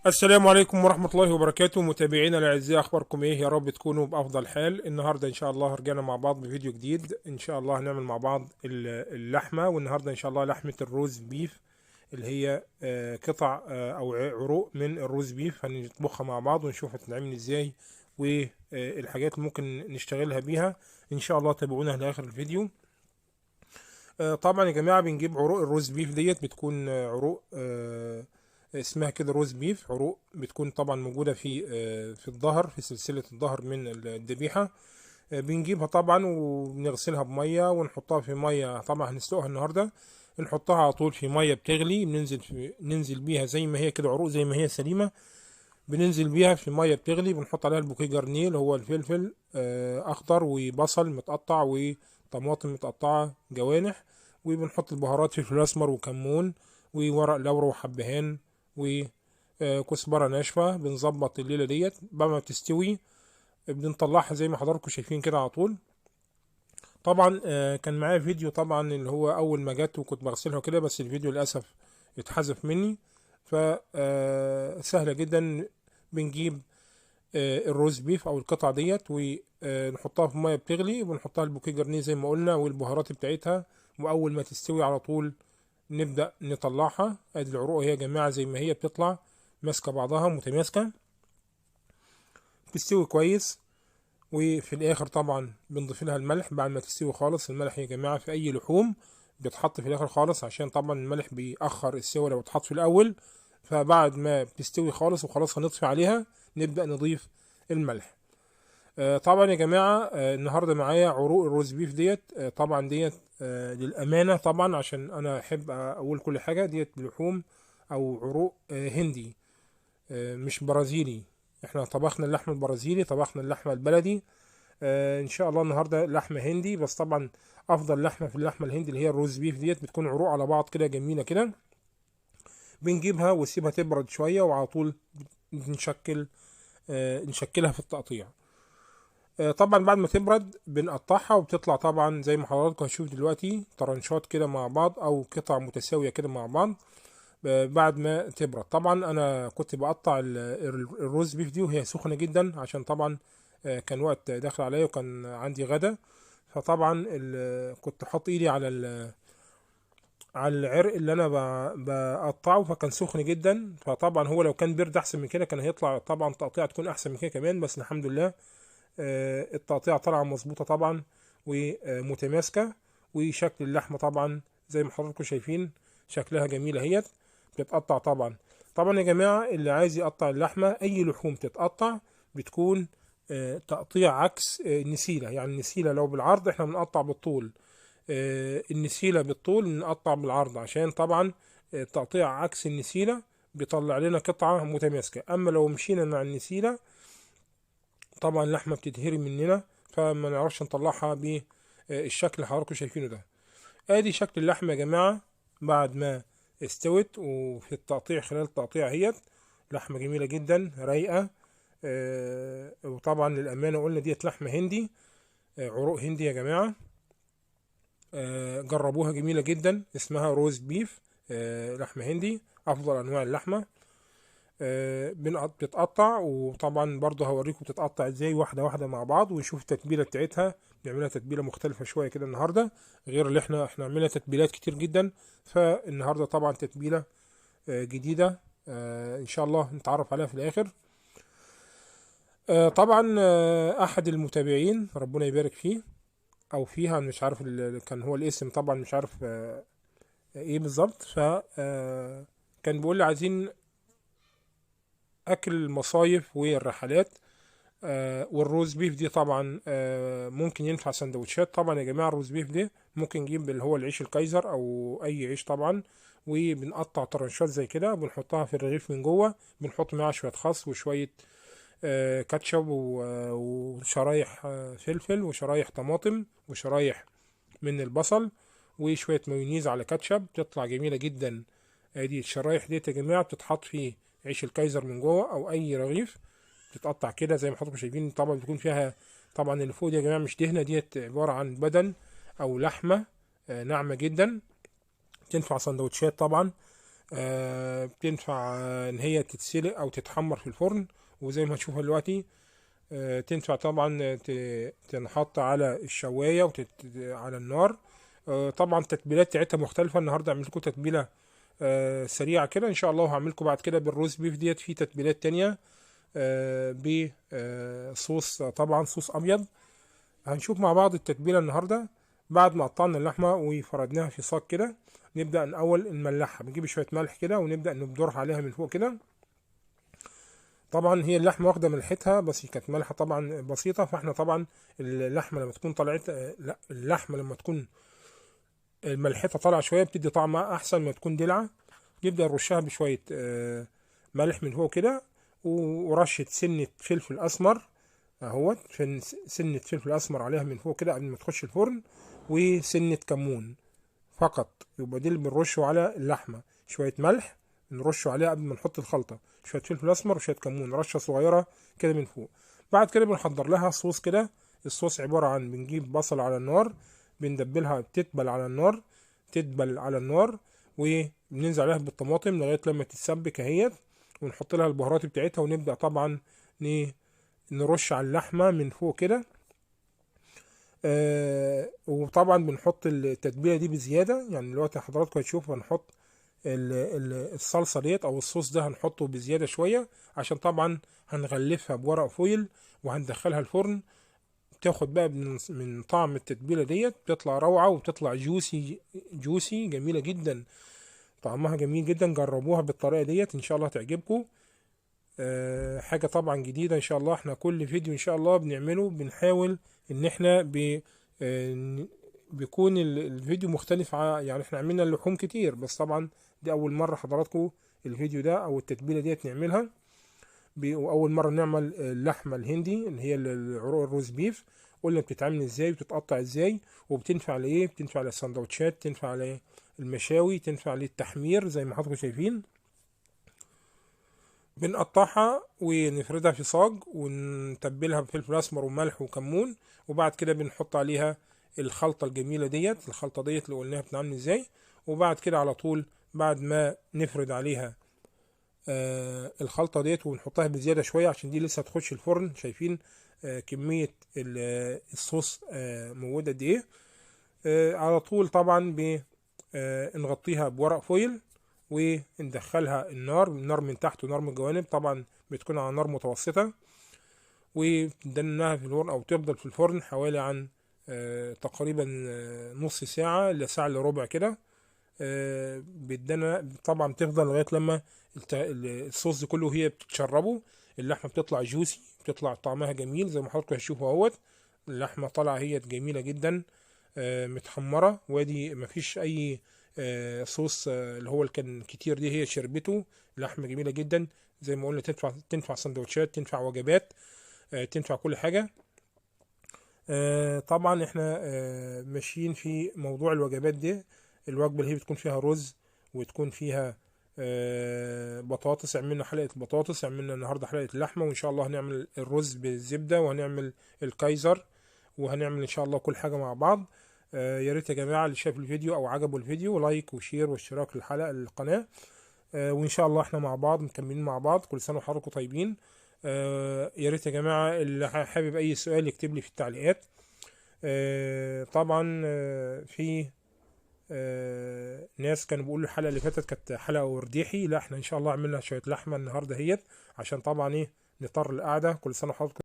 السلام عليكم ورحمة الله وبركاته، متابعينا الأعزاء، أخباركم إيه؟ يا رب تكونوا بأفضل حال. النهاردة إن شاء الله رجعنا مع بعض بفيديو جديد. إن شاء الله هنعمل مع بعض اللحمة، والنهاردة إن شاء الله لحمة الروز بيف اللي هي قطع أو عروق من الروز بيف. هنطبخها مع بعض ونشوف هتتعمل إزاي والحاجات اللي ممكن نشتغلها بيها. إن شاء الله تابعونا لآخر الفيديو. طبعا يا جماعة بنجيب عروق الروز بيف ديت، بتكون عروق اسمها كده روز بيف. عروق بتكون طبعا موجودة في الظهر، في سلسلة الظهر من الذبيحة. بنجيبها طبعا وبنغسلها بمية ونحطها في مية. طبعا هنسلقها النهاردة، نحطها على طول في مية بتغلي. ننزل بيها زي ما هي كده، عروق زي ما هي سليمة بننزل بيها في مية بتغلي. بنحط عليها البوكيه جرنيه اللي هو الفلفل أخضر، وبصل متقطع، وطماطم متقطعة جوانح، وبنحط البهارات فلفل أسمر وكمون وورق لورا وحبهان وكزبرة ناشفة. بنظبط الليلة ديت بعد ما بتستوي بنطلعها زي ما حضراتكم شايفين كده على طول. طبعا كان معايا فيديو طبعا اللي هو أول ما جت وكنت بغسلها كده، بس الفيديو للأسف اتحذف مني. فسهلة جدا. بنجيب الروز بيف أو القطع ديت ونحطها في مية بتغلي، وبنحطها البوكيه جرنيه زي ما قلنا والبهارات بتاعتها، وأول ما تستوي على طول نبدأ نطلعها. ادي العروق اهي يا جماعة زي ما هي بتطلع ماسكة بعضها متماسكة، تستوي كويس. وفي الاخر طبعا بنضيف لها الملح بعد ما تستوي خالص. الملح يا جماعة في اي لحوم بيتحط في الاخر خالص، عشان طبعا الملح بيأخر السوى لو اتحط في الاول. فبعد ما بتستوي خالص وخلاص هنطفي عليها نبدأ نضيف الملح. طبعا يا جماعة النهاردة معايا عروق الروز بيف ديت. طبعا ديت للأمانة، طبعا عشان أنا أحب أقول كل حاجة، ديت لحوم أو عروق هندي، مش برازيلي. احنا طبخنا اللحم البرازيلي، طبخنا اللحمة البلدي. إن شاء الله النهاردة لحمة هندي. بس طبعا أفضل لحمة في اللحمة الهندي اللي هي الروز بيف ديت، بتكون عروق على بعض كده جميلة كده. بنجيبها ونسيبها تبرد شوية وعلى طول نشكلها في التقطيع. طبعا بعد ما تبرد بنقطعها وبتطلع طبعا زي ما حضراتكم هتشوف دلوقتي طرنشات كده مع بعض او قطع متساويه كده مع بعض. بعد ما تبرد طبعا انا كنت بقطع الروز بيف دي وهي سخنه جدا، عشان طبعا كان وقت داخل عليا وكان عندي غدا. فطبعا كنت احط ايدي على العرق اللي انا بقطعه، فكان سخن جدا. فطبعا هو لو كان برد احسن من كده كان هيطلع طبعا تقطيع تكون احسن من كده كمان، بس الحمد لله التقطيع طالعه مظبوطه طبعا ومتماسكه. وشكل اللحمه طبعا زي ما حضراتكم شايفين شكلها جميله اهيت. بتتقطع طبعا يا جماعه، اللي عايز يقطع اللحمه اي لحوم تتقطع بتكون تقطيع عكس النسيله. يعني النسيله لو بالعرض احنا بنقطع بالطول، النسيله بالطول بنقطع بالعرض، عشان طبعا التقطيع عكس النسيله بيطلع لنا قطعه متماسكه. اما لو مشينا مع النسيله طبعا اللحمه بتتهري مننا، فما نعرفش نطلعها بالشكل اللي حضراتكم شايفينه ده. ادي شكل اللحمه يا جماعه بعد ما استوت وفي التقطيع. خلال التقطيع هي لحمه جميله جدا رايقه. وطبعا للامانه قلنا ديت لحمه هندي، عروق هندي يا جماعه. جربوها جميله جدا، اسمها روز بيف. لحمه هندي افضل انواع اللحمه. بتتقطع، وطبعا برضه هوريكم بتتقطع ازاي واحده واحده مع بعض ونشوف التتبيله بتاعتها. بنعملها تتبيله مختلفه شويه كده النهارده، غير اللي احنا عملنا تتبيلات كتير جدا. فالنهارده طبعا تتبيله جديده ان شاء الله نتعرف عليها في الاخر. طبعا احد المتابعين ربنا يبارك فيه او فيها، مش عارف كان هو الاسم طبعا مش عارف ايه بالظبط. ف كان بيقول لي عايزين اكل المصايف والرحلات. والروز بيف دي طبعا ممكن ينفع سندوتشات. طبعا يا جماعه الروز بيف دي ممكن نجيب اللي هو العيش الكايزر او اي عيش طبعا، وبنقطع طرنشات زي كده بنحطها في الرغيف من جوه. بنحط معاها شويه خس وشويه كاتشب وشرايح فلفل وشرايح طماطم وشرايح من البصل وشويه مايونيز على كاتشب، بتطلع جميله جدا. ادي الشرايح دي يا جماعه بتتحط في عيش الكايزر من جوه او اي رغيف، بتتقطع كده زي ما حضراتكم شايفين. طبعا بتكون فيها طبعا اللي فوق دي يا جماعه مش دهنه، ديت عباره عن بدن او لحمه ناعمه جدا، تنفع سندوتشات طبعا. بتنفع ان هي تتسلق او تتحمر في الفرن، وزي ما هتشوفها دلوقتي تنفع طبعا تنحط على الشوايه على النار. طبعا التتبيلات بتاعتها مختلفه. النهارده اعمل لكم تتبيله سريعه كده ان شاء الله، وهعمل لكم بعد كده بالروز بيف ديت في تتبيلات تانية بصوص، طبعا صوص ابيض. هنشوف مع بعض التتبيله النهارده. بعد ما قطعنا اللحمه وفردناها في صاج كده، نبدا الاول نملحها. بنجيب شويه ملح كده ونبدا نبدرها عليها من فوق كده. طبعا هي اللحمه واخده ملحتها، بس كانت ملحه طبعا بسيطه. فاحنا طبعا اللحمه لما تكون طلعت، لا اللحمه لما تكون ملحتها طالعه شويه بتدي طعمها احسن ما تكون دلعه. نبدا نرشها بشويه ملح من فوق كده، ورشه سنه فلفل اسمر اهوت، سنه فلفل اسمر عليها من فوق كده قبل ما تخش الفرن، وسنه كمون فقط. يبقى دي اللي بنرشه على اللحمه. شويه ملح نرشه عليها قبل ما نحط الخلطه، شويه فلفل اسمر وشويه كمون رشه صغيره كده من فوق. بعد كده بنحضر لها صوص كده. الصوص عباره عن بنجيب بصل على النار، بندبلها تتبل على النار، تدبل على النار، وبننزل عليها بالطماطم لغايه لما تتسبك اهيت، ونحط لها البهارات بتاعتها، ونبدا طبعا نرش على اللحمه من فوق كده. وطبعا بنحط التتبيله دي بزياده. يعني دلوقتي حضراتكم هتشوفوا هنحط الصلصه ديت او الصوص ده هنحطه بزياده شويه، عشان طبعا هنغلفها بورق فويل وهندخلها الفرن. بتاخد بقى من طعم التتبيله ديت، بتطلع روعه وبتطلع جوسي جوسي جميله جدا. طعمها جميل جدا. جربوها بالطريقه ديت ان شاء الله تعجبكم. حاجه طبعا جديده ان شاء الله. احنا كل فيديو ان شاء الله بنعمله بنحاول ان احنا بيكون الفيديو مختلف. يعني احنا عملنا اللحوم كتير، بس طبعا دي اول مره حضراتكم الفيديو ده او التتبيله ديت نعملها. واول مره نعمل اللحمه الهندي اللي هي العروق الروز بيف. قلنا بتتعمل ازاي وبتتقطع ازاي وبتنفع لايه. بتنفع للسندوتشات، تنفع للمشاوي، تنفع للتحمير زي ما حضراتكم شايفين. بنقطعها ونفردها في صاج ونتبلها بفلفل اسمر وملح وكمون، وبعد كده بنحط عليها الخلطه الجميله ديت. الخلطه ديت اللي قلناها بتتعمل ازاي. وبعد كده على طول بعد ما نفرد عليها الخلطه ديت ونحطها بزياده شويه عشان دي لسه هتخش الفرن. شايفين كميه الصوص موجوده قد ايه. على طول طبعا بنغطيها بورق فويل وندخلها النار من تحت ونار من الجوانب. طبعا بتكون على نار متوسطة، وتدنها في الفرن او تفضل في الفرن حوالي عن تقريبا نص ساعة لساعة الا ربع كده. بتدنا طبعا بتفضل لغاية لما الصوص ده كله هي بتتشربه. اللحمة بتطلع جوسي، بتطلع طعمها جميل زي ما حضراتكم هتشوفوا اهوت. اللحمة طالعة هي جميلة جدا متحمرة، وادي مفيش اي صوص اللي هو اللي كان كتير دي هي شربته. لحمة جميلة جدا زي ما قلنا. تنفع سندوتشات، تنفع وجبات، تنفع كل حاجة. طبعا احنا ماشيين في موضوع الوجبات دي. الوجبة اللي هي بتكون فيها رز وتكون فيها بطاطس. عملنا حلقة بطاطس، عملنا النهاردة حلقة اللحمة، وان شاء الله هنعمل الرز بالزبدة، وهنعمل الكايزر، وهنعمل ان شاء الله كل حاجة مع بعض. يا ريت يا جماعه اللي شاف الفيديو او عجبه الفيديو لايك وشير واشتراك القناه. وان شاء الله احنا مع بعض مكملين مع بعض. كل سنه وحضراتكم طيبين. يا ريت يا جماعه اللي حابب اي سؤال يكتب لي في التعليقات. طبعا في ناس كانوا بيقولوا الحلقه اللي فاتت كانت حلقه ورديحي. لا احنا ان شاء الله عملنا شويه لحمه النهارده هيت، عشان طبعا ايه نطر القعده. كل سنه وحضراتكم